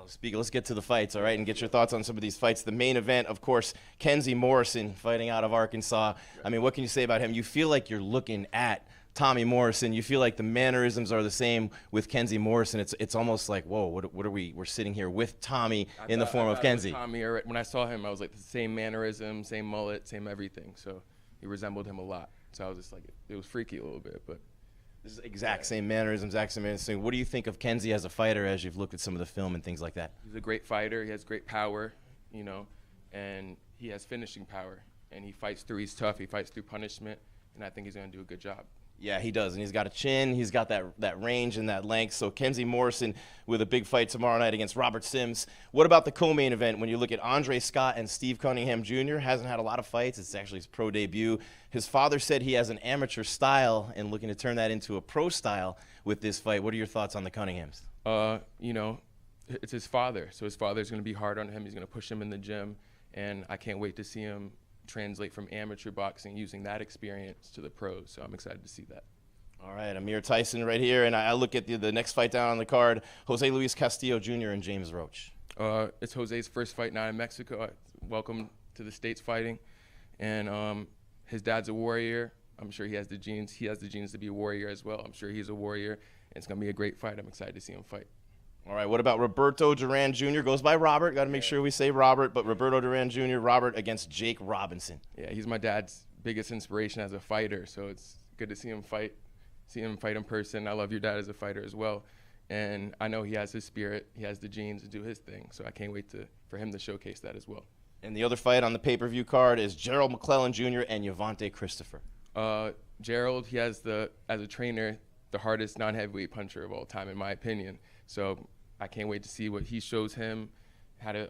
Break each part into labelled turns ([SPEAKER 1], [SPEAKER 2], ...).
[SPEAKER 1] Let's get to the fights, all right, and get your thoughts on some of these fights. The main event, of course, Kenzie Morrison fighting out of Arkansas. I mean, what can you say about him? You feel like you're looking at Tommy Morrison. You feel like the mannerisms are the same with Kenzie Morrison. It's almost like, whoa, what are we? We're sitting here with Tommy in the form of Kenzie.
[SPEAKER 2] Tommy, when I saw him, I was like the same mannerism, same mullet, same everything. So he resembled him a lot. So I was just like, it was freaky a little bit, but.
[SPEAKER 1] This is exact same mannerisms, exact same mannerisms. What do you think of Kenzie as a fighter as you've looked at some of the film and things like that?
[SPEAKER 2] He's a great fighter. He has great power, you know, and he has finishing power. And he fights through, he's tough, he fights through punishment, and I think he's going to do a good job.
[SPEAKER 1] Yeah, he does, and he's got a chin, he's got that range and that length. So Kenzie Morrison with a big fight tomorrow night against Robert Sims. What about the co-main event when you look at Andre Scott and Steve Cunningham Jr.? Hasn't had a lot of fights. It's actually his pro debut. His father said he has an amateur style and looking to turn that into a pro style with this fight. What are your thoughts on the Cunninghams?
[SPEAKER 2] You know, it's his father, so his father's going to be hard on him. He's going to push him in the gym, and I can't wait to see him translate from amateur boxing using that experience to the pros, so I'm excited to see that.
[SPEAKER 1] All right, Amir Tyson right here, and I look at the next fight down on the card, Jose Luis Castillo Jr. and James Roach.
[SPEAKER 2] It's Jose's first fight now in Mexico. Welcome to the States fighting, and his dad's a warrior. I'm sure he has the genes. He has the genes to be a warrior as well. I'm sure he's a warrior, and it's going to be a great fight. I'm excited to see him fight.
[SPEAKER 1] All right, what about Roberto Duran Jr.? Goes by Robert. Got to make sure we say Robert, but Roberto Duran Jr., Robert against Jake Robinson.
[SPEAKER 2] Yeah, he's my dad's biggest inspiration as a fighter, so it's good to see him fight in person. I love your dad as a fighter as well, and I know he has his spirit. He has the genes to do his thing, so I can't wait for him to showcase that as well.
[SPEAKER 1] And the other fight on the pay-per-view card is Gerald McClellan Jr. and Yavante Christopher.
[SPEAKER 2] Gerald, he has as a trainer, the hardest non-heavyweight puncher of all time, in my opinion. So I can't wait to see what he shows him, how to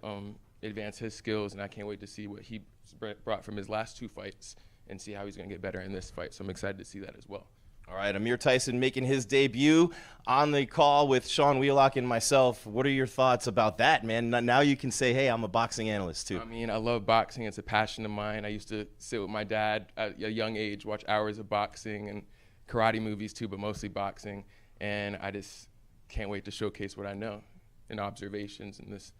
[SPEAKER 2] advance his skills, and I can't wait to see what he brought from his last two fights and see how he's going to get better in this fight. So I'm excited to see that as well.
[SPEAKER 1] All right, Amir Tyson making his debut on the call with Sean Wheelock and myself. What are your thoughts about that, man? Now you can say, hey, I'm a boxing analyst too.
[SPEAKER 2] I mean, I love boxing. It's a passion of mine. I used to sit with my dad at a young age, watch hours of boxing and karate movies too, but mostly boxing. And I just can't wait to showcase what I know and observations in this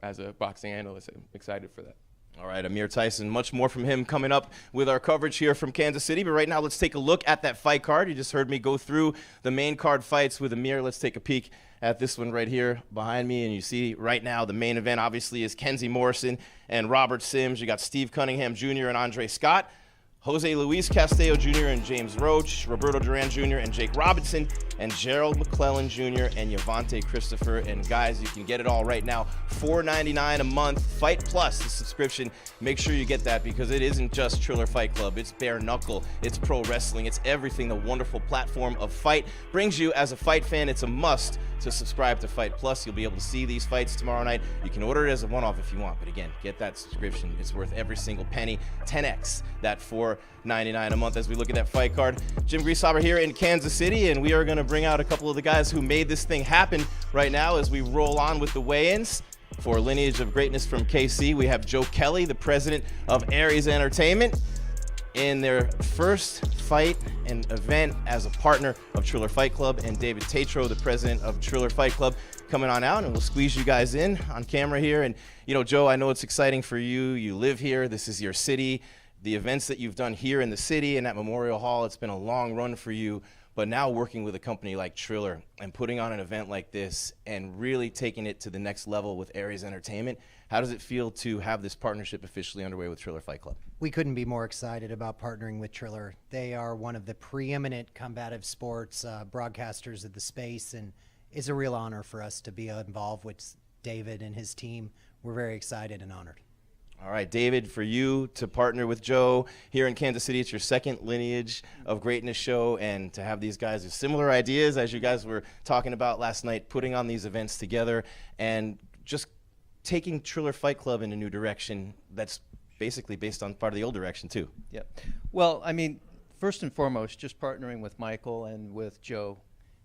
[SPEAKER 2] as a boxing analyst. I'm excited for that.
[SPEAKER 1] All right, Amir Tyson, much more from him coming up with our coverage here from Kansas City. But right now, let's take a look at that fight card. You just heard me go through the main card fights with Amir. Let's take a peek at this one right here behind me. And you see right now the main event, obviously, is Kenzie Morrison and Robert Sims. You got Steve Cunningham Jr. and Andre Scott. Jose Luis Castillo Jr. and James Roach, Roberto Duran Jr. and Jake Robinson, and Gerald McClellan Jr. and Yavante Christopher. And guys, you can get it all right now, $4.99 a month. Fight Plus, the subscription. Make sure you get that because it isn't just Triller Fight Club. It's bare knuckle. It's pro wrestling. It's everything the wonderful platform of fight brings you. As a fight fan, it's a must to subscribe to Fight Plus. You'll be able to see these fights tomorrow night. You can order it as a one-off if you want, but again, get that subscription. It's worth every single penny. 10x that $4.99 a month as we look at that fight card. Jim Grieshaber here in Kansas City, and we are going to bring out a couple of the guys who made this thing happen right now as we roll on with the weigh-ins. For Lineage of Greatness from KC, we have Joe Kelly, the president of Aries Entertainment, in their first fight and event as a partner of Triller Fight Club, and David Tatro, the president of Triller Fight Club, coming on out, and we'll squeeze you guys in on camera here. And, you know, Joe, I know it's exciting for you. You live here. This is your city. The events that you've done here in the city and at Memorial Hall, it's been a long run for you. But now working with a company like Triller and putting on an event like this and really taking it to the next level with Aries Entertainment, how does it feel to have this partnership officially underway with Triller Fight Club?
[SPEAKER 3] We couldn't be more excited about partnering with Triller. They are one of the preeminent combative sports broadcasters of the space, and it's a real honor for us to be involved with David and his team. We're very excited and honored.
[SPEAKER 1] All right, David, for you to partner with Joe here in Kansas City, it's your second Lineage of Greatness show, and to have these guys with similar ideas, as you guys were talking about last night, putting on these events together and just taking Triller Fight Club in a new direction that's basically based on part of the old direction, too.
[SPEAKER 4] Yeah. Well, I mean, first and foremost, just partnering with Michael and with Joe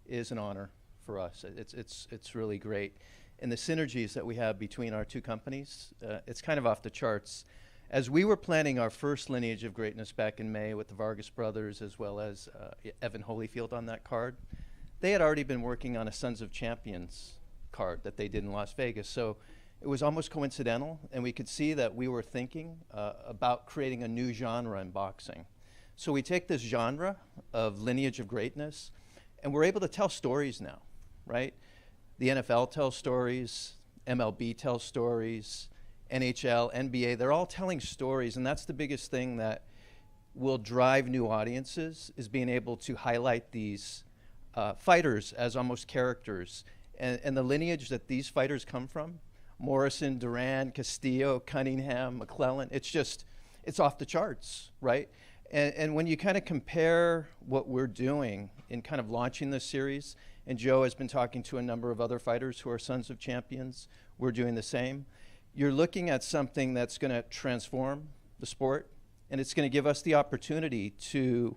[SPEAKER 4] is an honor for us. It's really great. And the synergies that we have between our two companies, it's kind of off the charts. As we were planning our first Lineage of Greatness back in May with the Vargas brothers as well as Evan Holyfield on that card, they had already been working on a Sons of Champions card that they did in Las Vegas. So it was almost coincidental, and we could see that we were thinking about creating a new genre in boxing. So we take this genre of Lineage of Greatness, and we're able to tell stories now, right? The NFL tells stories, MLB tells stories, NHL, NBA, they're all telling stories, and that's the biggest thing that will drive new audiences, is being able to highlight these fighters as almost characters. And the lineage that these fighters come from, Morrison, Duran, Castillo, Cunningham, McClellan, it's off the charts, right? And when you kind of compare what we're doing in kind of launching this series, and Joe has been talking to a number of other fighters who are sons of champions, we're doing the same. You're looking at something that's going to transform the sport, and it's going to give us the opportunity to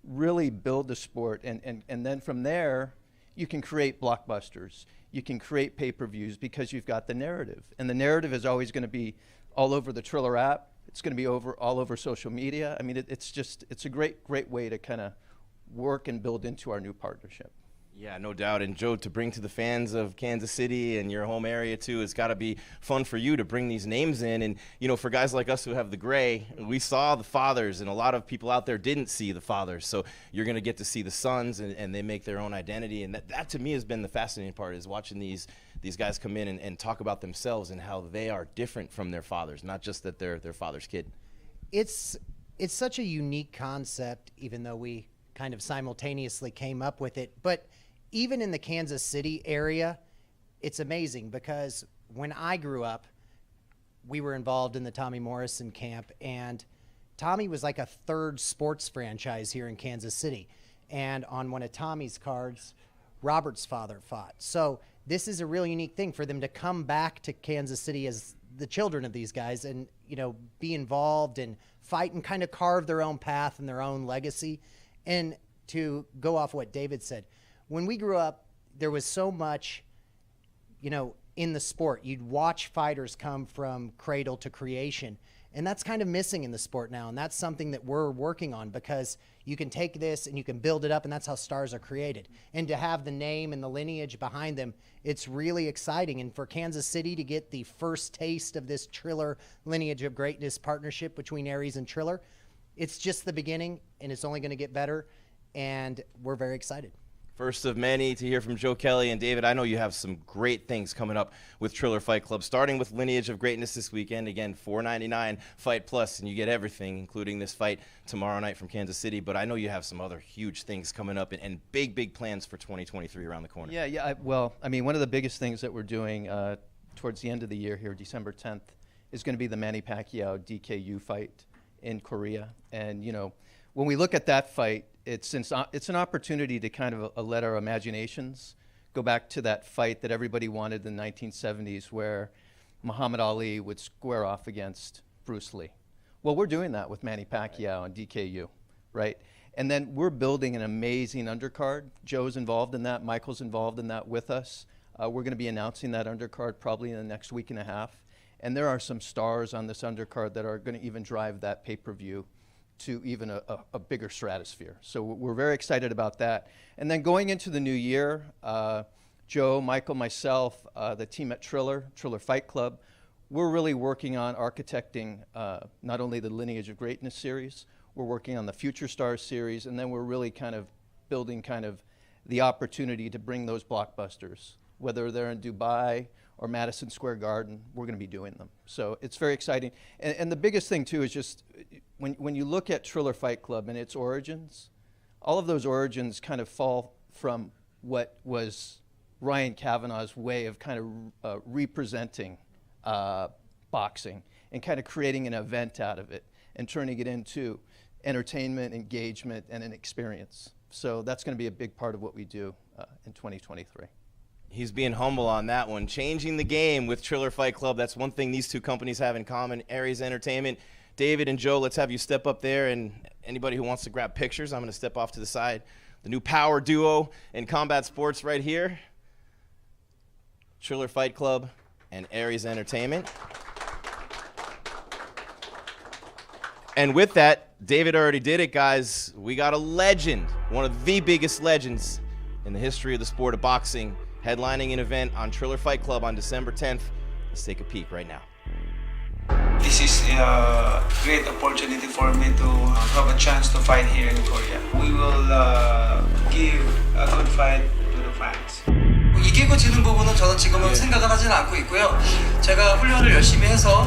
[SPEAKER 4] really build the sport. And then from there, you can create blockbusters. You can create pay-per-views because you've got the narrative. And the narrative is always going to be all over the Triller app. It's going to be all over social media. I mean, it's a great way to kind of work and build into our new partnership.
[SPEAKER 1] Yeah, no doubt. And Joe, to bring to the fans of Kansas City and your home area too, it's got to be fun for you to bring these names in. And, you know, for guys like us who have the gray, we saw the fathers, and a lot of people out there didn't see the fathers. So you're going to get to see the sons, and they make their own identity. And that to me has been the fascinating part, is watching these guys come in and talk about themselves and how they are different from their fathers, not just that they're their father's kid.
[SPEAKER 3] It's such a unique concept, even though we kind of simultaneously came up with it. But even in the Kansas City area, it's amazing, because when I grew up, we were involved in the Tommy Morrison camp, and Tommy was like a third sports franchise here in Kansas City. And on one of Tommy's cards, Robert's father fought. So this is a real unique thing for them to come back to Kansas City as the children of these guys and, you know, be involved and fight and kind of carve their own path and their own legacy. And to go off what David said, when we grew up, there was so much, you know, in the sport. You'd watch fighters come from cradle to creation, and that's kind of missing in the sport now. And that's something that we're working on, because you can take this and you can build it up, and that's how stars are created. And to have the name and the lineage behind them, it's really exciting. And for Kansas City to get the first taste of this Triller Lineage of Greatness partnership between Aries and Triller, it's just the beginning, and it's only going to get better, and we're very excited.
[SPEAKER 1] First of many to hear from Joe Kelly. And David, I know you have some great things coming up with Triller Fight Club, starting with Lineage of Greatness this weekend. Again, $4.99 Fight Plus, and you get everything, including this fight tomorrow night from Kansas City. But I know you have some other huge things coming up, and big plans for 2023 around the corner.
[SPEAKER 4] Yeah. Well, I mean, one of the biggest things that we're doing towards the end of the year here, December 10th, is going to be the Manny Pacquiao-DKU fight in Korea. And, you know, when we look at that fight, it's an opportunity to kind of let our imaginations go back to that fight that everybody wanted in the 1970s, where Muhammad Ali would square off against Bruce Lee. Well, we're doing that with Manny Pacquiao and DKU, right? And then we're building an amazing undercard. Joe's involved in that. Michael's involved in that with us. We're going to be announcing that undercard probably in the next week and a half. And there are some stars on this undercard that are going to even drive that pay-per-view to even a bigger stratosphere. So we're very excited about that. And then going into the new year, Joe, Michael, myself, the team at Triller Fight Club, we're really working on architecting not only the Lineage of Greatness series, we're working on the Future Stars series, and then we're really kind of building kind of the opportunity to bring those blockbusters, whether they're in Dubai or Madison Square Garden, we're going to be doing them. So it's very exciting. And the biggest thing, too, is just when you look at Triller Fight Club and its origins, all of those origins kind of fall from what was Ryan Kavanaugh's way of kind of representing boxing and kind of creating an event out of it and turning it into entertainment, engagement, and an experience. So that's going to be a big part of what we do in 2023.
[SPEAKER 1] He's being humble on that one. Changing the game with Triller Fight Club. That's one thing these two companies have in common. Aries Entertainment. David and Joe, let's have you step up there. And anybody who wants to grab pictures, I'm going to step off to the side. The new power duo in combat sports right here. Triller Fight Club and Aries Entertainment. And with that, David already did it, guys. We got a legend, one of the biggest legends in the history of the sport of boxing, headlining an event on Triller Fight Club on December 10th. Let's take a peek right now.
[SPEAKER 5] This is a great opportunity for me to have a chance to fight here in Korea. We will give a good fight to the fans. 이기고 지는 부분은 저는 지금은 생각을 하지는 않고 있고요. 제가 훈련을 열심히 해서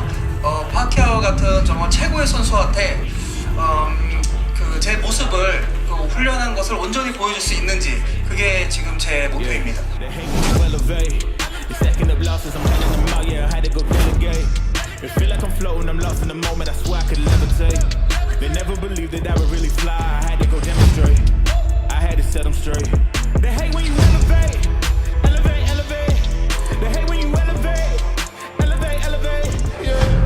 [SPEAKER 5] 파키아오 같은 정말 최고의 선수한테 제 모습을 훈련한 것을 온전히 보여줄 수 있는지 그게 지금 제 목표입니다.
[SPEAKER 6] It feel like I'm floating, I'm lost in the moment, I swear I could levitate. They never believed that I would really fly, I had to go demonstrate. I had to set them straight. They hate when you elevate, elevate, elevate. They hate when you elevate, elevate, elevate, yeah.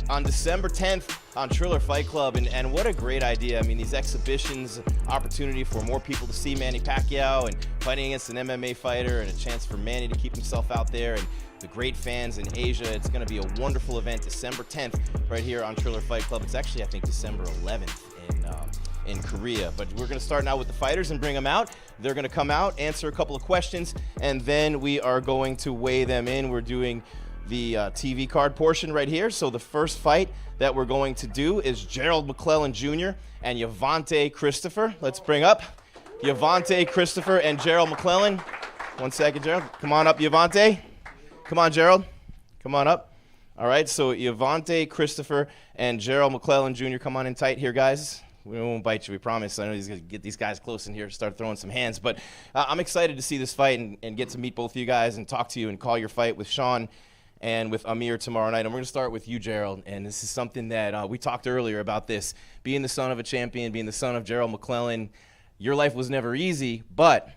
[SPEAKER 1] On December 10th on Triller Fight Club, and what a great idea. I mean, these exhibitions, opportunity for more people to see Manny Pacquiao and fighting against an MMA fighter, and a chance for Manny to keep himself out there, and the great fans in Asia. It's going to be a wonderful event, December 10th, right here on Triller Fight Club. It's actually, I think, December 11th in Korea. But we're going to start now with the fighters and bring them out. They're going to come out, answer a couple of questions, and then we are going to weigh them in. We're doing the TV card portion right here. So the first fight that we're going to do is Gerald McClellan Jr. and Yavante Christopher. Let's bring up Yavante Christopher and Gerald McClellan. 1 second, Gerald. Come on up, Yavante. Come on, Gerald. Come on up. All right, so Yavante Christopher and Gerald McClellan Jr. Come on in tight here, guys. We won't bite you, we promise. I know he's going to get these guys close in here, start throwing some hands. But I'm excited to see this fight and get to meet both of you guys and talk to you and call your fight with Sean and with Amir tomorrow night. And we're going to start with you, Gerald. And this is something that we talked earlier about this. Being the son of a champion, being the son of Gerald McClellan, your life was never easy, but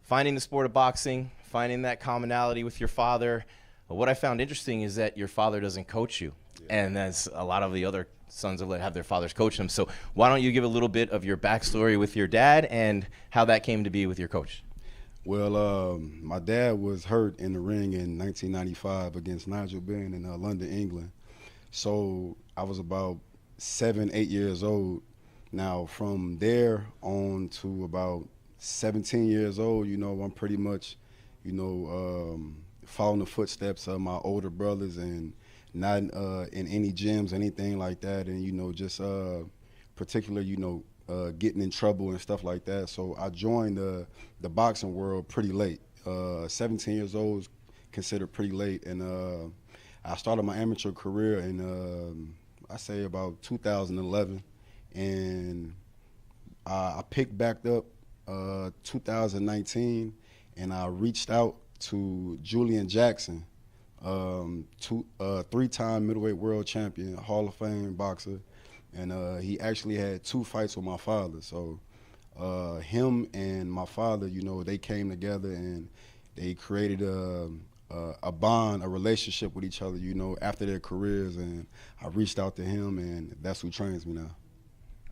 [SPEAKER 1] finding the sport of boxing, finding that commonality with your father, what I found interesting is that your father doesn't coach you. Yeah. And that's a lot of the other sons that have their fathers coach them. So why don't you give a little bit of your backstory with your dad and how that came to be with your coach?
[SPEAKER 7] Well, my dad was hurt in the ring in 1995 against Nigel Benn in London, England. So I was about 7, 8 years old. Now, from there on to about 17 years old, you know, I'm pretty much, you know, following the footsteps of my older brothers and not in any gyms, anything like that. And, you know, just particularly, you know, getting in trouble and stuff like that. So I joined the boxing world pretty late. 17 years old is considered pretty late. And I started my amateur career in, I say about 2011. And I picked back up 2019, and I reached out to Julian Jackson, three-time middleweight world champion, Hall of Fame boxer. And he actually had 2 fights with my father. So him and my father, you know, they came together and they created a bond, a relationship with each other, you know, after their careers. And I reached out to him, and that's who trains me now.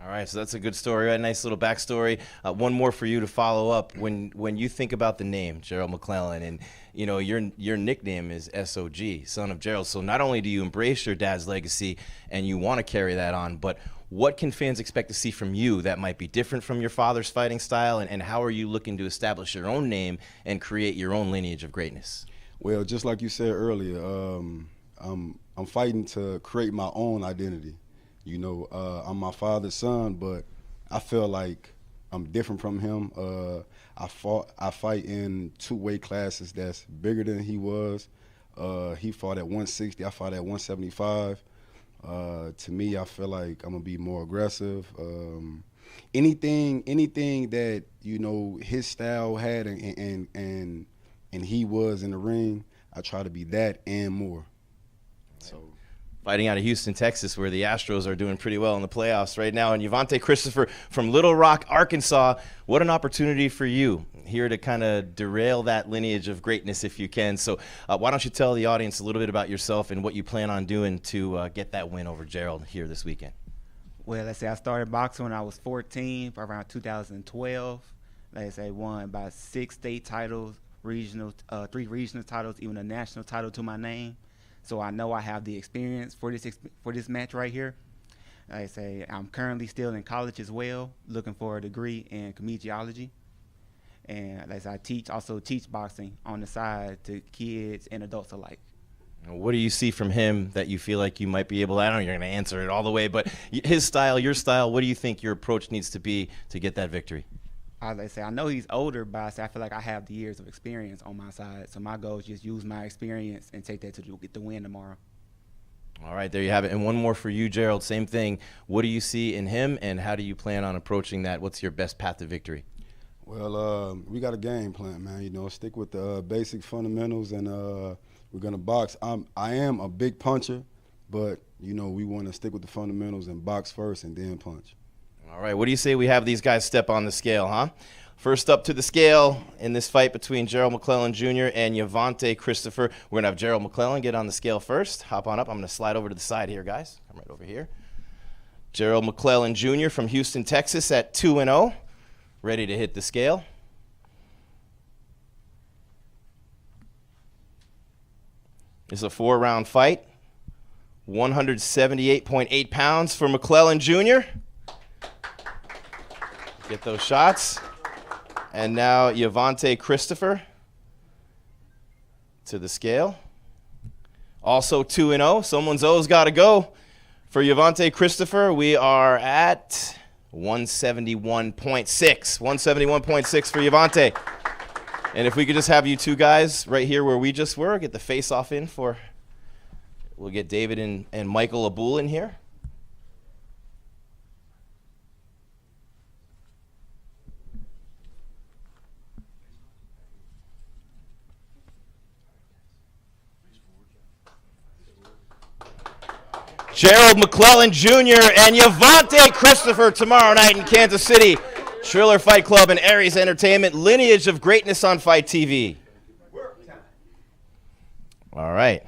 [SPEAKER 1] All right, so that's a good story, right? Nice little backstory. One more for you to follow up. When you think about the name Gerald McClellan, and you know your nickname is SOG, Son of Gerald. So not only do you embrace your dad's legacy and you want to carry that on, but what can fans expect to see from you that might be different from your father's fighting style, and how are you looking to establish your own name and create your own lineage of greatness?
[SPEAKER 7] Well, just like you said earlier, I'm fighting to create my own identity. You know, I'm my father's son, but I feel like I'm different from him. I fight in 2 weight classes that's bigger than he was. He fought at 160, I fought at 175. To me, I feel like I'm gonna be more aggressive. Anything that, you know, his style had and he was in the ring, I try to be that and more. So.
[SPEAKER 1] Fighting out of Houston, Texas, where the Astros are doing pretty well in the playoffs right now. And Yavante Christopher from Little Rock, Arkansas, what an opportunity for you here to kind of derail that lineage of greatness if you can. So why don't you tell the audience a little bit about yourself and what you plan on doing to get that win over Gerald here this weekend?
[SPEAKER 8] Well, let's say I started boxing when I was 14, around 2012. Like I say, won about 6 state titles, regional, 3 regional titles, even a national title to my name. So I know I have the experience for this match right here. Like I say, I'm currently still in college as well, looking for a degree in kinesiology. And as I also teach boxing on the side to kids and adults alike.
[SPEAKER 1] What do you see from him that you feel like you might be able to, I don't know you're going to answer it all the way, but his style, your style, what do you think your approach needs to be to get that victory?
[SPEAKER 8] As I say, I know he's older, but I feel like I have the years of experience on my side. So my goal is just use my experience and take that to get the win tomorrow.
[SPEAKER 1] All right, there you have it. And one more for you, Gerald. Same thing. What do you see in him, and how do you plan on approaching that? What's your best path to victory?
[SPEAKER 7] Well, we got a game plan, man. You know, stick with the basic fundamentals, and we're gonna box. I am a big puncher, but you know we want to stick with the fundamentals and box first and then punch.
[SPEAKER 1] All right, what do you say we have these guys step on the scale, huh? First up to the scale in this fight between Gerald McClellan Jr. and Yavante Christopher. We're going to have Gerald McClellan get on the scale first. Hop on up. I'm going to slide over to the side here, guys. Come right over here. Gerald McClellan Jr. from Houston, Texas at 2-0. Ready to hit the scale. It's a 4-round fight. 178.8 pounds for McClellan Jr. Get those shots. And now Yavante Christopher to the scale. Also 2-0. Someone's always got to go. For Yavante Christopher, we are at 171.6. 171.6 for Yavante. And if we could just have you two guys right here where we just were, get the face-off in for, we'll get David and Michael Abul in here. Gerald McClellan Jr. and Yavante Christopher tomorrow night in Kansas City. Triller Fight Club and Aries Entertainment. Lineage of Greatness on Fight TV. All right.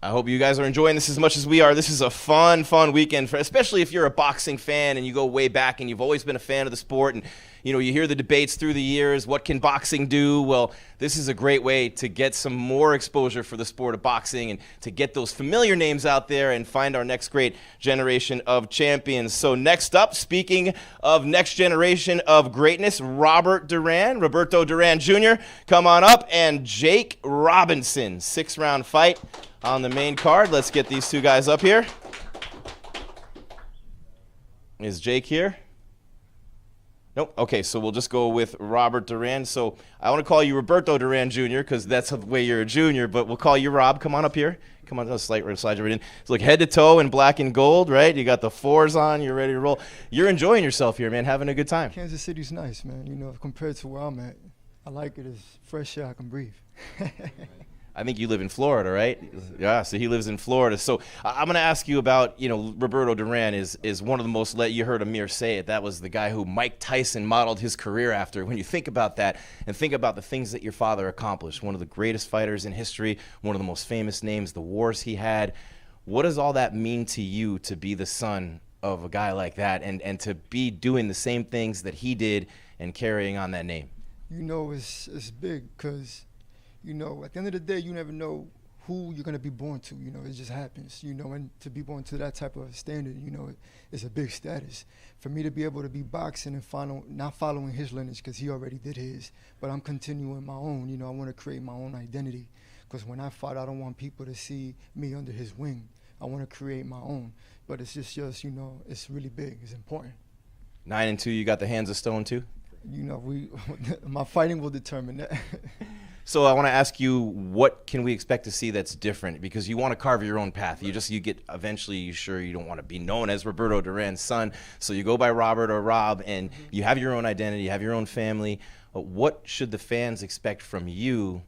[SPEAKER 1] I hope you guys are enjoying this as much as we are. This is a fun weekend, especially if you're a boxing fan and you go way back and you've always been a fan of the sport and you hear the debates through the years. What can boxing do? Well, this is a great way to get some more exposure for the sport of boxing and to get those familiar names out there and find our next great generation of champions. So next up, speaking of next generation of greatness, Roberto Duran Jr., come on up, and Jake Robinson. 6-round fight on the main card. Let's get these two guys up here. Is Jake here? Nope. Okay, so we'll just go with Robert Duran. So I want to call you Roberto Duran Jr. because that's the way you're a junior, but we'll call you Rob. Come on up here. Come on, slide you right in. So look, head to toe in black and gold, right? You got the 4s on. You're ready to roll. You're enjoying yourself here, man, having a good time.
[SPEAKER 9] Kansas City's nice, man. Compared to where I'm at, I like it. It's fresh air. I can breathe.
[SPEAKER 1] I think you live in Florida, right? Yeah, so he lives in Florida. So I'm going to ask you about, Roberto Duran is one of the most, you heard Amir say it, that was the guy who Mike Tyson modeled his career after. When you think about that and think about the things that your father accomplished, one of the greatest fighters in history, one of the most famous names, the wars he had, what does all that mean to you to be the son of a guy like that and to be doing the same things that he did and carrying on that name?
[SPEAKER 9] It's big because at the end of the day, you never know who you're going to be born to. It just happens, and to be born to that type of standard, it's a big status. For me to be able to be boxing and not following his lineage because he already did his, but I'm continuing my own. I want to create my own identity because when I fight, I don't want people to see me under his wing. I want to create my own, but it's just it's really big. It's important.
[SPEAKER 1] 9-2, you got the hands of stone too?
[SPEAKER 9] My fighting will determine that.
[SPEAKER 1] So I want to ask you, what can we expect to see that's different? Because you want to carve your own path. You get eventually, you don't want to be known as Roberto Duran's son. So you go by Robert or Rob, and you have your own identity, you have your own family. What should the fans expect from you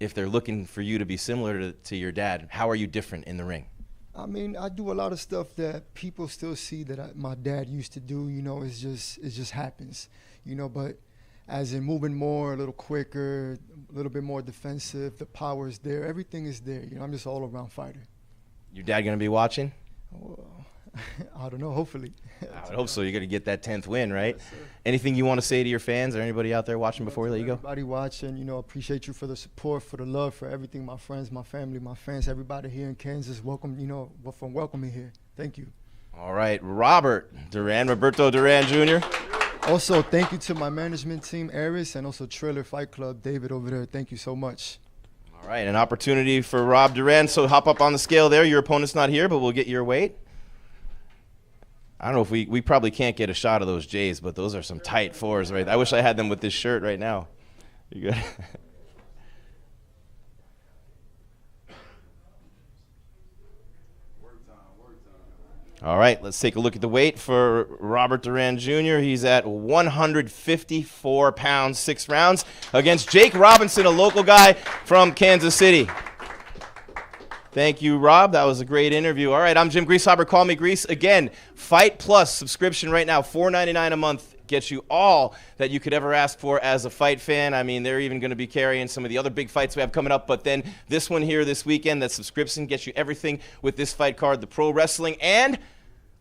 [SPEAKER 1] if they're looking for you to be similar to your dad? How are you different in the ring?
[SPEAKER 9] I mean, I do a lot of stuff that people still see that my dad used to do. It just happens. But as in moving more, a little quicker, a little bit more defensive, the power is there, everything is there. I'm just all around fighter.
[SPEAKER 1] Your dad gonna be watching?
[SPEAKER 9] Well, I don't know, hopefully.
[SPEAKER 1] I would hope so. You're going to get that 10th win, right? Anything you want to say to your fans or anybody out there watching before we let you go?
[SPEAKER 9] Everybody watching, appreciate you for the support, for the love, for everything. My friends, my family, my fans, everybody here in Kansas, welcome, for welcoming here. Thank you.
[SPEAKER 1] All right, Roberto Duran Jr.
[SPEAKER 9] Also, thank you to my management team, Aris, and also Triller Fight Club, David over there. Thank you so much.
[SPEAKER 1] All right, an opportunity for Rob Duran. So hop up on the scale there. Your opponent's not here, but we'll get your weight. I don't know if we probably can't get a shot of those J's, but those are some tight fours, right? I wish I had them with this shirt right now. You good? All right, let's take a look at the weight for Robert Duran Jr. He's at 154 pounds, 6 rounds, against Jake Robinson, a local guy from Kansas City. Thank you, Rob. That was a great interview. All right, I'm Jim Greasehopper. Call me Grease. Again, Fight Plus subscription right now, $4.99 a month. Gets you all that you could ever ask for as a fight fan. I mean, they're even going to be carrying some of the other big fights we have coming up, but then this one here this weekend, that subscription gets you everything with this fight card, the pro wrestling, and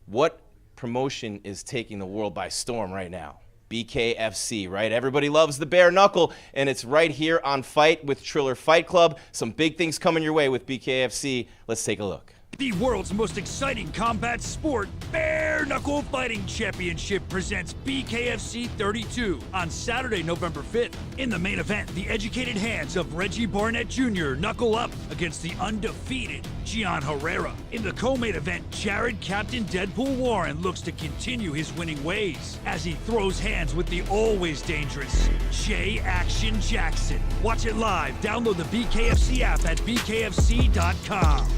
[SPEAKER 1] what promotion is taking the world by storm right now? BKFC, right? Everybody loves the bare knuckle, and it's right here on Fight with Triller Fight Club. Some big things coming your way with BKFC. Let's take a look.
[SPEAKER 10] The world's most exciting combat sport, Bare Knuckle Fighting Championship, presents BKFC 32 on Saturday, November 5th. In the main event, the educated hands of Reggie Barnett Jr. knuckle up against the undefeated Gian Herrera. In the co-main event, Jared Captain Deadpool Warren looks to continue his winning ways as he throws hands with the always dangerous J Action Jackson. Watch it live. Download the BKFC app at bkfc.com.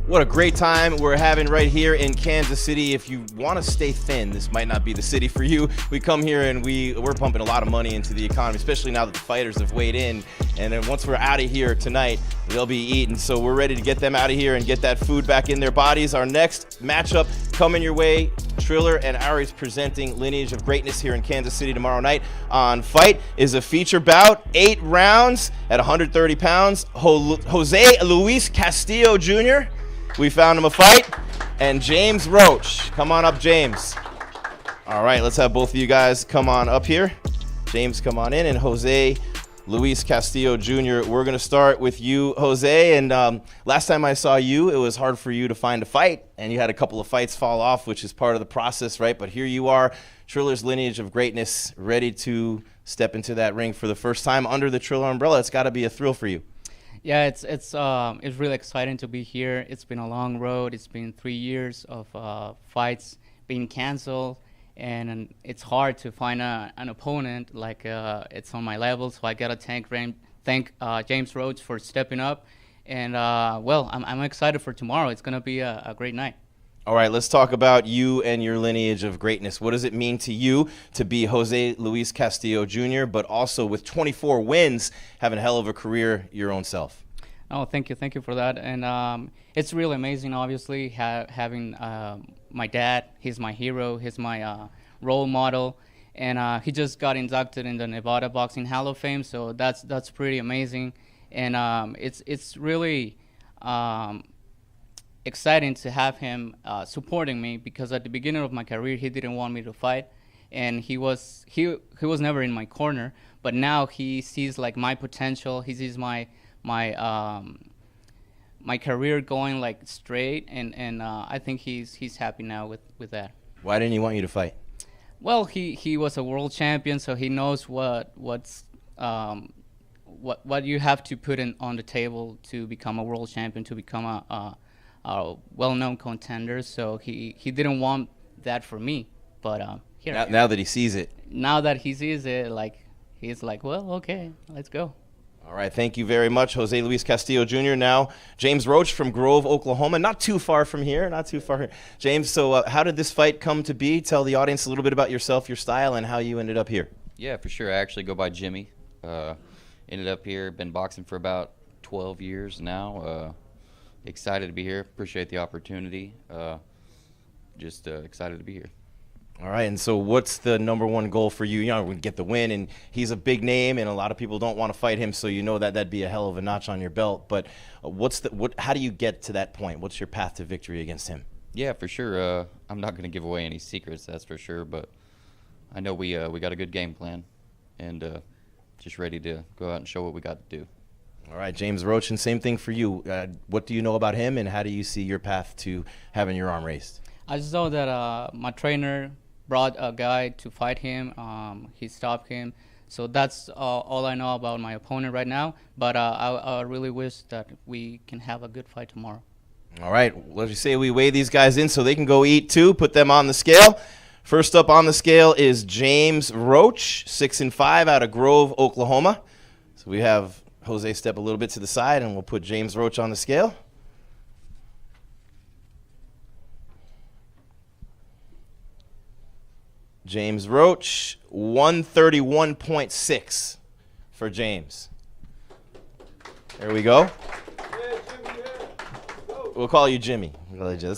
[SPEAKER 1] What a great time we're having right here in Kansas City. If you want to stay thin, this might not be the city for you. We come here and we're pumping a lot of money into the economy, especially now that the fighters have weighed in. And then once we're out of here tonight, they'll be eating. So we're ready to get them out of here and get that food back in their bodies. Our next matchup coming your way, Triller and Aries presenting Lineage of Greatness here in Kansas City tomorrow night on Fight, is a feature bout, 8 rounds at 130 pounds. Jose Luis Castillo Jr., we found him a fight, and James Roach. Come on up, James. All right, let's have both of you guys come on up here. James, come on in, and Jose Luis Castillo Jr. We're going to start with you, Jose. And last time I saw you, it was hard for you to find a fight, and you had a couple of fights fall off, which is part of the process, right? But here you are, Triller's Lineage of Greatness, ready to step into that ring for the first time under the Triller umbrella. It's got to be a thrill for you.
[SPEAKER 11] Yeah, it's really exciting to be here. It's been a long road. It's been 3 years of fights being canceled, and it's hard to find an opponent like it's on my level. So I gotta thank James Rhodes for stepping up, and well, I'm excited for tomorrow. It's gonna be a great night.
[SPEAKER 1] All right, let's talk about you and your lineage of greatness. What does it mean to you to be Jose Luis Castillo Jr., but also with 24 wins, having a hell of a career your own self?
[SPEAKER 11] Oh, thank you for that. And it's really amazing, obviously, having my dad. He's my hero. He's my role model. And he just got inducted in the Nevada Boxing Hall of Fame, so that's pretty amazing. And it's really exciting to have him supporting me, because at the beginning of my career he didn't want me to fight, and he was never in my corner. But now he sees like my potential. He sees my career going like straight, and I think he's happy now with that.
[SPEAKER 1] Why didn't he want you to fight?
[SPEAKER 11] Well, he was a world champion, so he knows what you have to put on the table to become a world champion, to become a well-known contender. So he didn't want that for me. But here
[SPEAKER 1] now that he sees it.
[SPEAKER 11] Now that he sees it, like he's like, well, okay, let's go.
[SPEAKER 1] All right, thank you very much, Jose Luis Castillo Jr. Now, James Roach from Grove, Oklahoma, not too far from here, James, so how did this fight come to be? Tell the audience a little bit about yourself, your style, and how you ended up here.
[SPEAKER 12] Yeah, for sure. I actually go by Jimmy. Ended up here, been boxing for about 12 years now. Excited to be here. Appreciate the opportunity. Just excited to be here.
[SPEAKER 1] All right, and so what's the #1 goal for you? You know, we get the win, and he's a big name, and a lot of people don't want to fight him, so you know that that'd be a hell of a notch on your belt. But how do you get to that point? What's your path to victory against him?
[SPEAKER 12] Yeah, for sure. I'm not going to give away any secrets, that's for sure. But I know we got a good game plan, and just ready to go out and show what we got to do.
[SPEAKER 1] All right, James Roach, and same thing for you. What do you know about him, and how do you see your path to having your arm raised?
[SPEAKER 11] I just know that my trainer brought a guy to fight him. He stopped him. So that's all I know about my opponent right now. But I really wish that we can have a good fight tomorrow.
[SPEAKER 1] All right, let's just say we weigh these guys in so they can go eat too. Put them on the scale. First up on the scale is James Roach, 6'5", out of Grove, Oklahoma. So we have Jose step a little bit to the side, and we'll put James Roach on the scale. James Roach, 131.6 for James. There we go. We'll call you Jimmy.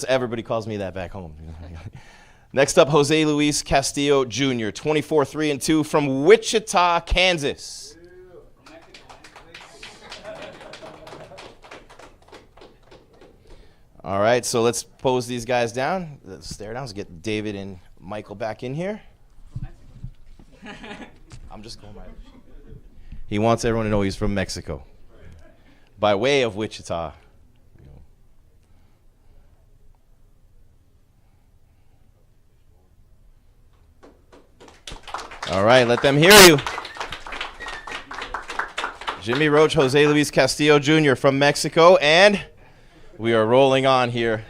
[SPEAKER 1] Everybody calls me that back home. Next up, Jose Luis Castillo Jr., 24-3-2 from Wichita, Kansas. All right, so let's pose these guys down. Let's stare down. Let's get David and Michael back in here. I'm just going by. He wants everyone to know he's from Mexico, by way of Wichita. All right, let them hear you. Jimmy Roach, Jose Luis Castillo Jr. from Mexico, and we are rolling on here.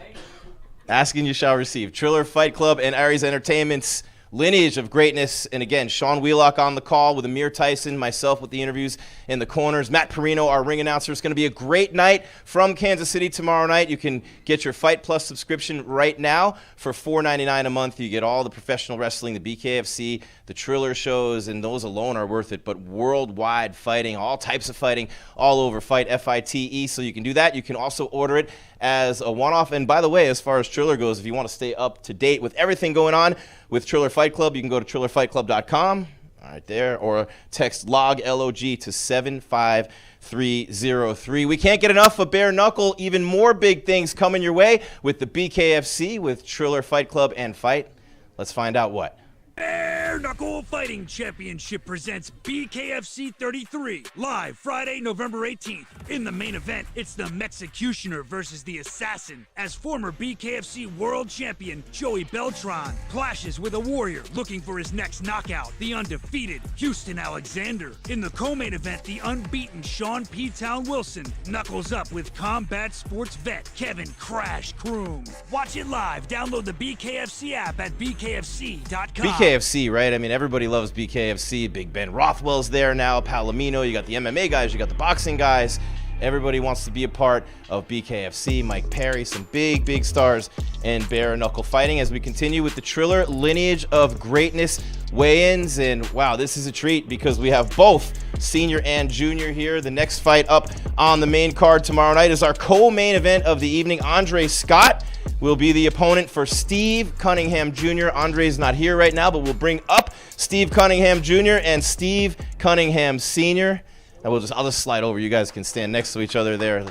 [SPEAKER 1] Asking you shall receive. Triller Fight Club and Aries Entertainment's Lineage of Greatness. And again, Sean Wheelock on the call with Amir Tyson, myself with the interviews in the corners. Matt Perino, our ring announcer. It's going to be a great night from Kansas City tomorrow night. You can get your Fight Plus subscription right now for $4.99 a month. You get all the professional wrestling, the BKFC, the Triller shows, and those alone are worth it. But worldwide fighting, all types of fighting, all over. Fight, F-I-T-E. So you can do that. You can also order it as a one-off. And by the way, as far as Triller goes, if you want to stay up to date with everything going on with Triller Fight Club, you can go to trillerfightclub.com, right there, or text LOG, L-O-G, to 75303. We can't get enough of bare knuckle. Even more big things coming your way with the BKFC, with Triller Fight Club and Fight. Let's find out what.
[SPEAKER 10] Bare Knuckle Fighting Championship presents BKFC 33, live Friday, November 18th. In the main event, it's the Mexicutioner versus the Assassin, as former BKFC World Champion Joey Beltran clashes with a warrior looking for his next knockout, the undefeated Houston Alexander. In the co-main event, the unbeaten Sean P-Town Wilson knuckles up with combat sports vet Kevin Crash Kroom. Watch it live. Download the BKFC app at bkfc.com.
[SPEAKER 1] BKFC, right? I mean, everybody loves BKFC. Big Ben Rothwell's there now, Palomino. You got the MMA guys, you got the boxing guys. Everybody wants to be a part of BKFC. Mike Perry, some big, big stars in bare knuckle fighting as we continue with the Triller Lineage of Greatness weigh-ins. And wow, this is a treat because we have both senior and junior here. The next fight up on the main card tomorrow night is our co-main event of the evening. Andre Scott will be the opponent for Steve Cunningham Jr. Andre's not here right now, but we'll bring up Steve Cunningham Jr. and Steve Cunningham Sr. And I'll just slide over. You guys can stand next to each other there.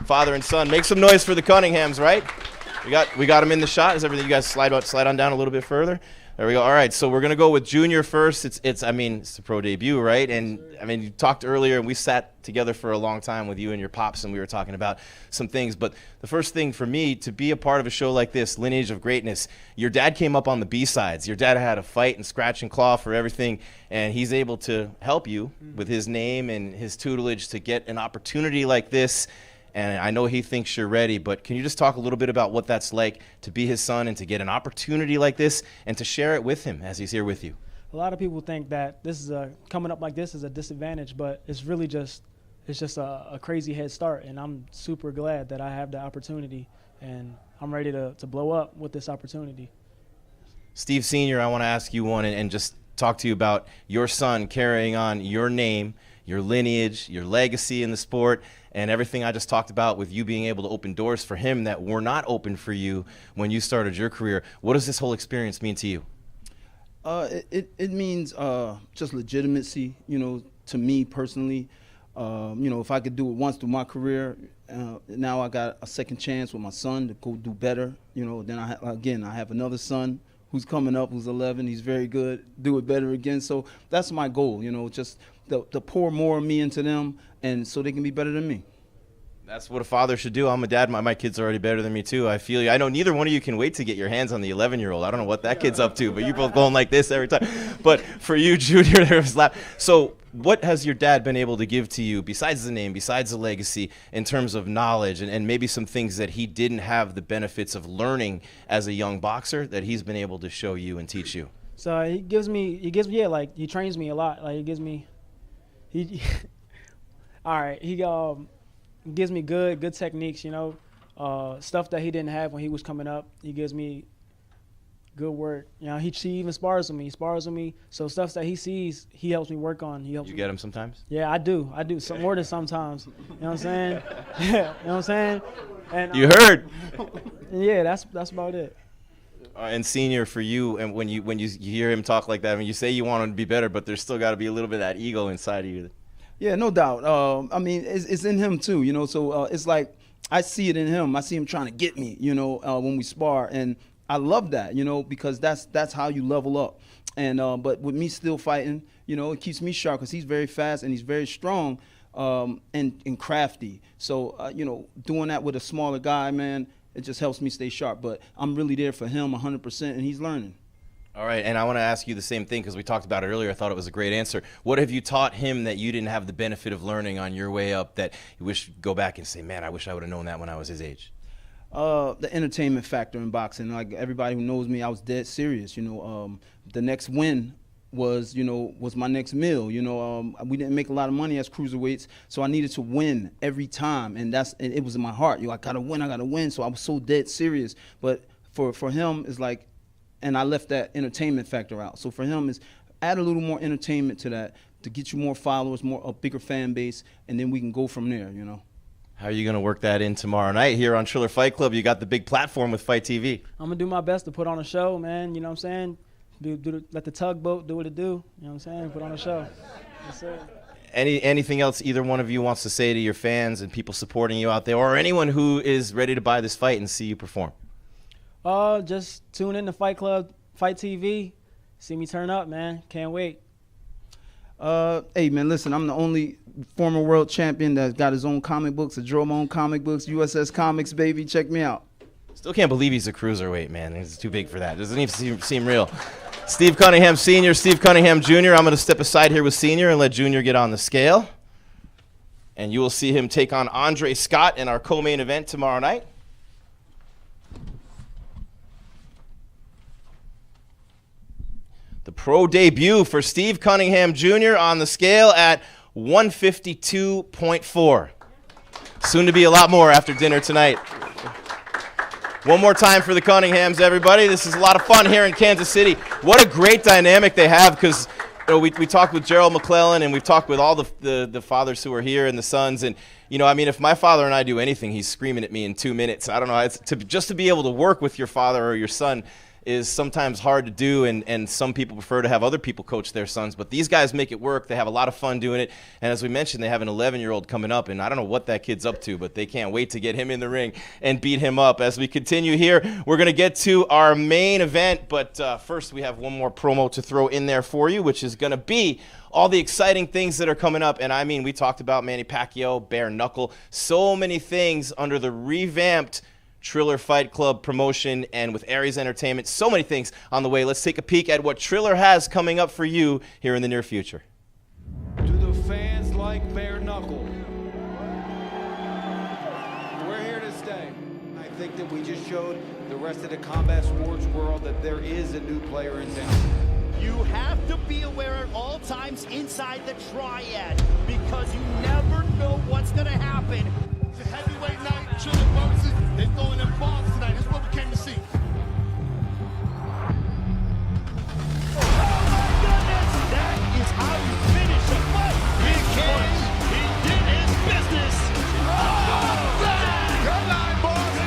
[SPEAKER 1] Father and son. Make some noise for the Cunninghams, right? We got them in the shot. Is everything? You guys slide on down a little bit further. There we go. All right, so we're gonna go with Junior first. It's the pro debut, right? And I mean, you talked earlier, and we sat together for a long time with you and your pops, and we were talking about some things. But the first thing for me to be a part of a show like this, Lineage of Greatness, your dad came up on the B-sides. Your dad had a fight and scratch and claw for everything, and he's able to help you with his name and his tutelage to get an opportunity like this. And I know he thinks you're ready, but can you just talk a little bit about what that's like to be his son and to get an opportunity like this and to share it with him as he's here with you?
[SPEAKER 13] A lot of people think that this is coming up like this is a disadvantage, but it's really just a crazy head start, and I'm super glad that I have the opportunity, and I'm ready to blow up with this opportunity.
[SPEAKER 1] Steve Sr., I want to ask you one and just talk to you about your son carrying on your name, your lineage, your legacy in the sport, and everything I just talked about with you being able to open doors for him that were not open for you when you started your career. What does this whole experience mean to you?
[SPEAKER 14] It means just legitimacy, to me personally. If I could do it once through my career, now I got a second chance with my son to go do better. Then I have another son who's coming up, who's 11. He's very good. Do it better again. So that's my goal. Just to pour more of me into them, and so they can be better than me.
[SPEAKER 1] That's what a father should do. I'm a dad. My kids are already better than me, too. I feel you. I know neither one of you can wait to get your hands on the 11-year-old. I don't know what that kid's up to, but you're both going like this every time. But for you, Junior, there's lap. So what has your dad been able to give to you, besides the name, besides the legacy, in terms of knowledge and maybe some things that he didn't have the benefits of learning as a young boxer that he's been able to show you and teach you?
[SPEAKER 13] So he trains me a lot. Like, all right, he gives me good techniques, stuff that he didn't have when he was coming up. He gives me good work. He even spars with me. So stuff that he sees, he helps me work on. You
[SPEAKER 1] get him sometimes?
[SPEAKER 13] Yeah, I do. Some more than sometimes. You know what I'm saying? Yeah, you know what I'm saying? And
[SPEAKER 1] you heard.
[SPEAKER 13] Yeah, that's about it.
[SPEAKER 1] And Senior, for you, and when you hear him talk like that, I mean, you say you want him to be better, but there's still got to be a little bit of that ego inside of you.
[SPEAKER 14] Yeah, no doubt. It's in him too, so it's like I see it in him. I see him trying to get me, when we spar, and I love that, because that's how you level up. And but with me still fighting, it keeps me sharp because he's very fast and he's very strong and crafty. So doing that with a smaller guy, man, it just helps me stay sharp. But I'm really there for him 100%, and he's learning.
[SPEAKER 1] All right, and I want to ask you the same thing because we talked about it earlier. I thought it was a great answer. What have you taught him that you didn't have the benefit of learning on your way up that you wish you'd go back and say, man, I wish I would have known that when I was his age?
[SPEAKER 14] The entertainment factor in boxing. Like everybody who knows me, I was dead serious. The next win was my next meal. We didn't make a lot of money as cruiserweights, so I needed to win every time, and it was in my heart. I gotta win. So I was so dead serious. But for him, it's like, and I left that entertainment factor out. So for him, is add a little more entertainment to that to get you more followers, a bigger fan base, and then we can go from there.
[SPEAKER 1] How are you going to work that in tomorrow night here on Triller Fight Club? You got the big platform with Fight TV.
[SPEAKER 13] I'm going to do my best to put on a show, man. You know what I'm saying? Let the tugboat do what it do. You know what I'm saying? Put on a show. That's it.
[SPEAKER 1] Anything else either one of you wants to say to your fans and people supporting you out there, or anyone who is ready to buy this fight and see you perform?
[SPEAKER 13] Just tune in to Fight Club, Fight TV. See me turn up, man. Can't wait.
[SPEAKER 14] Hey, man, listen, I'm the only former world champion that's got his own comic books. I draw my own comic books, USS Comics, baby. Check me out.
[SPEAKER 1] Still can't believe he's a cruiserweight, man. He's too big for that. Doesn't even seem real. Steve Cunningham Sr., Steve Cunningham Jr. I'm going to step aside here with Senior and let Junior get on the scale. And you will see him take on Andre Scott in our co-main event tomorrow night. The pro debut for Steve Cunningham Jr. on the scale at 152.4. Soon to be a lot more after dinner tonight. One more time for the Cunninghams, everybody. This is a lot of fun here in Kansas City. What a great dynamic they have, because we talked with Gerald McClellan and we've talked with all the fathers who are here and the sons. And, if my father and I do anything, he's screaming at me in 2 minutes. I don't know. Just to be able to work with your father or your son is sometimes hard to do, and some people prefer to have other people coach their sons, but these guys make it work. They have a lot of fun doing it, and as we mentioned, they have an 11-year-old coming up, and I don't know what that kid's up to, but they can't wait to get him in the ring and beat him up. As we continue here, we're going to get to our main event, but first we have one more promo to throw in there for you, which is going to be all the exciting things that are coming up. And I mean, we talked about Manny Pacquiao, bare knuckle, so many things under the revamped Triller Fight Club promotion and with Aries Entertainment. So many things on the way. Let's take a peek at what Triller has coming up for you here in the near future.
[SPEAKER 15] Do the fans like bare knuckle? We're here to stay. I think that we just showed the rest of the combat sports world that there is a new player in town.
[SPEAKER 16] You have to be aware at all times inside the triad because you never know what's going to happen.
[SPEAKER 17] It's a heavyweight night, Triller versus. They're throwing them bombs tonight. This is what we came to see.
[SPEAKER 16] Oh my goodness! That is how you finish a fight. He came, he did his business. Oh, God!
[SPEAKER 17] Good line, boys.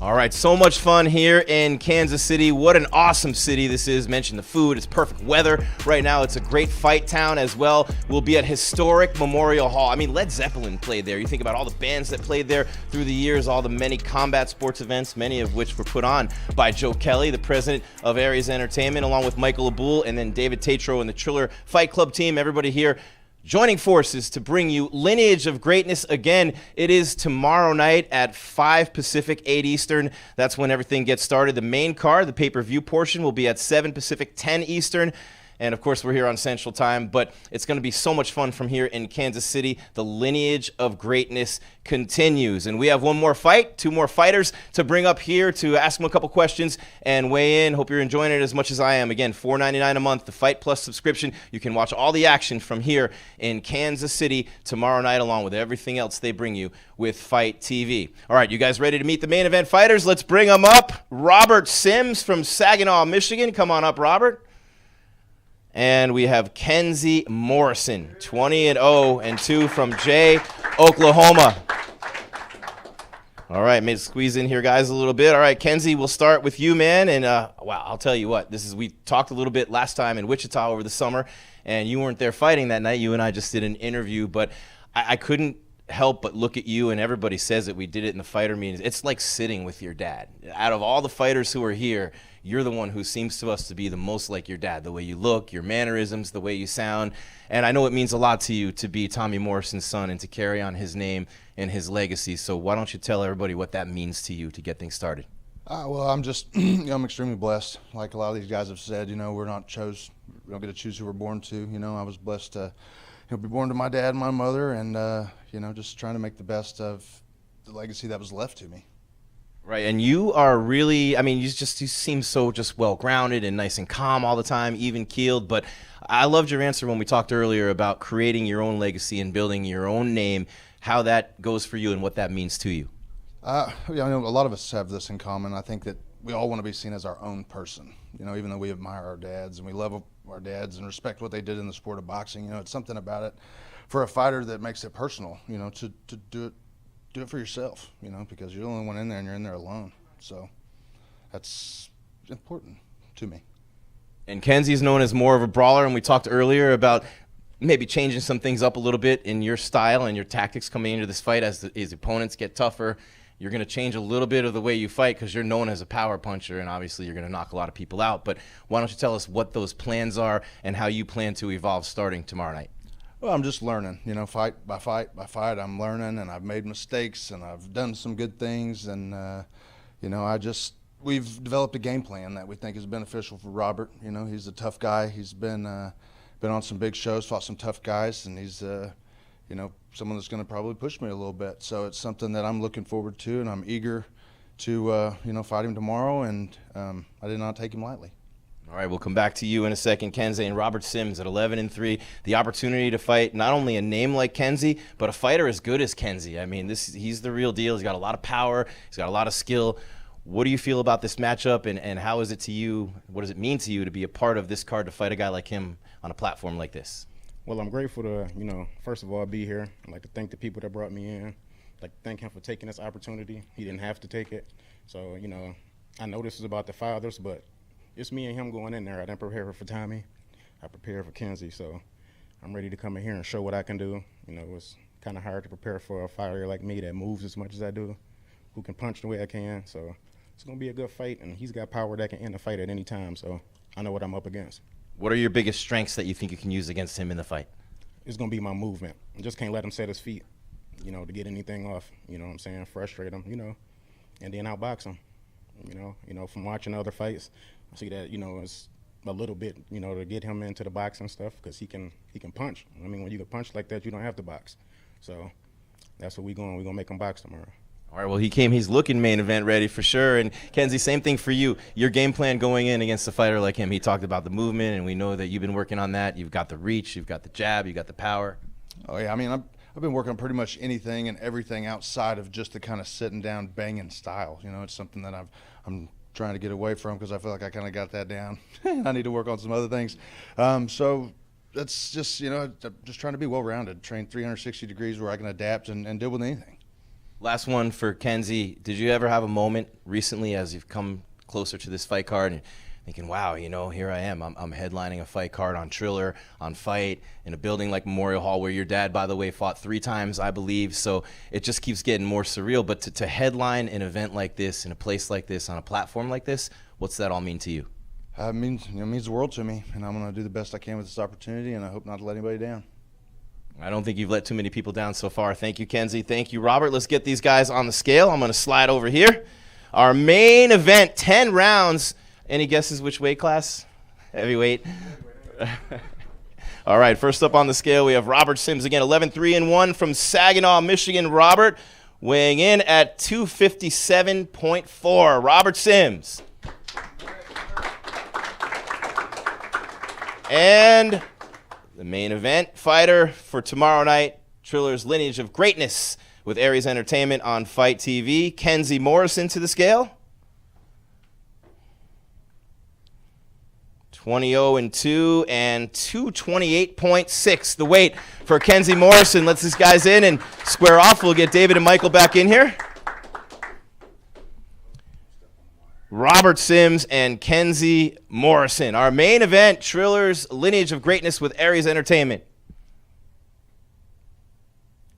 [SPEAKER 1] All right, so much fun here in Kansas City. What an awesome city this is. Mentioned the food, it's perfect weather. Right now, it's a great fight town as well. We'll be at historic Memorial Hall. I mean, Led Zeppelin played there. You think about all the bands that played there through the years, all the many combat sports events, many of which were put on by Joe Kelly, the president of Aries Entertainment, along with Michael Abul and then David Tatro and the Triller Fight Club team. Everybody here joining forces to bring you Lineage of Greatness again. It is tomorrow night at 5 Pacific, 8 Eastern. That's when everything gets started. The main card, the pay-per-view portion, will be at 7 Pacific, 10 Eastern. And, of course, we're here on Central Time, but it's going to be so much fun from here in Kansas City. The Lineage of Greatness continues. And we have one more fight, two more fighters to bring up here to ask them a couple questions and weigh in. Hope you're enjoying it as much as I am. Again, $4.99 a month, the Fight Plus subscription. You can watch all the action from here in Kansas City tomorrow night, along with everything else they bring you with Fight TV. All right, you guys ready to meet the main event fighters? Let's bring them up. Robert Sims from Saginaw, Michigan. Come on up, Robert. And we have Kenzie Morrison, 20-0 and 2 from Jay, Oklahoma. All right, maybe squeeze in here, guys, a little bit. All right, Kenzie, we'll start with you, man. And wow, I'll tell you what, we talked a little bit last time in Wichita over the summer, and you weren't there fighting that night. You and I just did an interview, but I couldn't help but look at you, and everybody says that we did it in the fighter meetings. It's like sitting with your dad. Out of all the fighters who are here, you're the one who seems to us to be the most like your dad, the way you look, your mannerisms, the way you sound. And I know it means a lot to you to be Tommy Morrison's son and to carry on his name and his legacy. So why don't you tell everybody what that means to you to get things started?
[SPEAKER 18] Well, I'm just, I'm extremely blessed. Like a lot of these guys have said, we don't get to choose who we're born to. I was blessed to be born to my dad and my mother, and just trying to make the best of the legacy that was left to me.
[SPEAKER 1] Right, and you are really, you seem so just well-grounded and nice and calm all the time, even-keeled, but I loved your answer when we talked earlier about creating your own legacy and building your own name, how that goes for you and what that means to you.
[SPEAKER 18] I know a lot of us have this in common. I think that we all want to be seen as our own person, even though we admire our dads and we love our dads and respect what they did in the sport of boxing. It's something about it for a fighter that makes it personal, to do it for yourself, because you're the only one in there and you're in there alone. So that's important to me.
[SPEAKER 1] And Kenzie's known as more of a brawler, and we talked earlier about maybe changing some things up a little bit in your style and your tactics coming into this fight as his opponents get tougher. You're going to change a little bit of the way you fight because you're known as a power puncher, and obviously you're going to knock a lot of people out. But why don't you tell us what those plans are and how you plan to evolve starting tomorrow night?
[SPEAKER 18] Well, I'm just learning, fight by fight by fight. I'm learning, and I've made mistakes, and I've done some good things, and we've developed a game plan that we think is beneficial for Robert. He's a tough guy. He's been on some big shows, fought some tough guys, and he's someone that's going to probably push me a little bit. So it's something that I'm looking forward to, and I'm eager to fight him tomorrow, and I did not take him lightly.
[SPEAKER 1] All right, we'll come back to you in a second, Kenzie. And Robert Sims at 11-3, the opportunity to fight not only a name like Kenzie, but a fighter as good as Kenzie. He's the real deal. He's got a lot of power. He's got a lot of skill. What do you feel about this matchup, and how is it to you? What does it mean to you to be a part of this card, to fight a guy like him on a platform like this?
[SPEAKER 19] Well, I'm grateful to, first of all, be here. I'd like to thank the people that brought me in. I'd like to thank him for taking this opportunity. He didn't have to take it. So, I know this is about the fathers, but it's me and him going in there. I didn't prepare for Tommy. I prepared for Kenzie, so I'm ready to come in here and show what I can do. It's kind of hard to prepare for a fighter like me that moves as much as I do, who can punch the way I can. So it's going to be a good fight, and he's got power that can end the fight at any time, so I know what I'm up against.
[SPEAKER 1] What are your biggest strengths that you think you can use against him in the fight?
[SPEAKER 19] It's going to be my movement. I just can't let him set his feet, to get anything off, what I'm saying, frustrate him, and then outbox him. From watching other fights, I see that, it's a little bit, to get him into the boxing stuff, because he can punch. When you can punch like that, you don't have to box. So that's what we're going to make him box tomorrow.
[SPEAKER 1] All right, well, he's looking main event ready for sure. And Kenzie, same thing for you. Your game plan going in against a fighter like him, he talked about the movement, and we know that you've been working on that. You've got the reach, you've got the jab, you've got the power.
[SPEAKER 18] Oh, yeah, I've been working on pretty much anything and everything outside of just the kind of sitting down, banging style. It's something that I'm trying to get away from because I feel like I kind of got that down. I need to work on some other things. So that's just, just trying to be well-rounded, train 360 degrees where I can adapt and deal with anything.
[SPEAKER 1] Last one for Kenzie. Did you ever have a moment recently as you've come closer to this fight card and thinking, wow, you know, here I am. I'm headlining a fight card on Triller, on Fight, in a building like Memorial Hall, where your dad, by the way, fought 3 times, I believe. So it just keeps getting more surreal. But to headline an event like this, in a place like this, on a platform like this, what's that all mean to you?
[SPEAKER 18] It means the world to me, and I'm going to do the best I can with this opportunity, and I hope not to let anybody down.
[SPEAKER 1] I don't think you've let too many people down so far. Thank you, Kenzie. Thank you, Robert. Let's get these guys on the scale. I'm going to slide over here. Our main event, 10 rounds. Any guesses which weight class? Heavyweight. All right, first up on the scale, we have Robert Sims again, 11-3-1 from Saginaw, Michigan. Robert weighing in at 257.4. Robert Sims. And the main event fighter for tomorrow night, Triller's Lineage of Greatness with Aries Entertainment on Fight TV. Kenzie Morrison to the scale. 20-2 and 228.6. The weight for Kenzie Morrison. Let's these guys in and square off. We'll get David and Michael back in here. Robert Sims and Kenzie Morrison. Our main event, Triller's Lineage of Greatness with Aries Entertainment.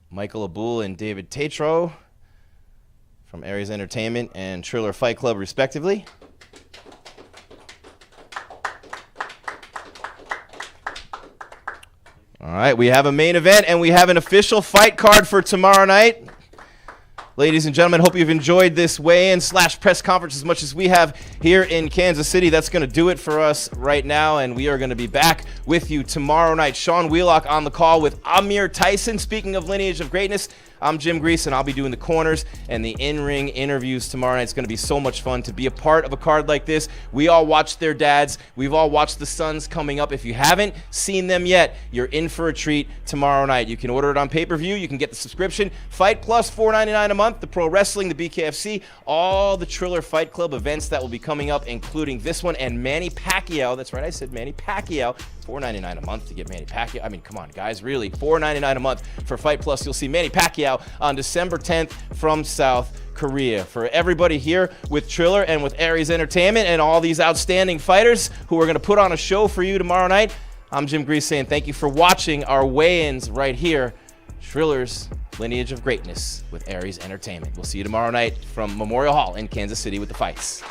[SPEAKER 1] Michael Abul and David Tatro from Aries Entertainment and Triller Fight Club, respectively. All right, we have a main event and we have an official fight card for tomorrow night. Ladies and gentlemen, hope you've enjoyed this weigh-in / press conference as much as we have here in Kansas City. That's going to do it for us right now, and we are going to be back with you tomorrow night. Sean Wheelock on the call with Amir Tyson. Speaking of Lineage of Greatness, I'm Jim Grease, and I'll be doing the corners and the in-ring interviews tomorrow night. It's going to be so much fun to be a part of a card like this. We all watched their dads. We've all watched the sons coming up. If you haven't seen them yet, you're in for a treat tomorrow night. You can order it on pay-per-view. You can get the subscription. Fight Plus, $4.99 a month. The Pro Wrestling, the BKFC, all the Triller Fight Club events that will be coming up, including this one and Manny Pacquiao. That's right, I said Manny Pacquiao. $4.99 a month to get Manny Pacquiao. I mean, come on, guys, really. $4.99 a month for Fight Plus. You'll see Manny Pacquiao on December 10th from South Korea. For everybody here with Triller and with Aries Entertainment and all these outstanding fighters who are going to put on a show for you tomorrow night, I'm Jim Grease saying thank you for watching our weigh-ins right here. Triller's Lineage of Greatness with Aries Entertainment. We'll see you tomorrow night from Memorial Hall in Kansas City with the fights.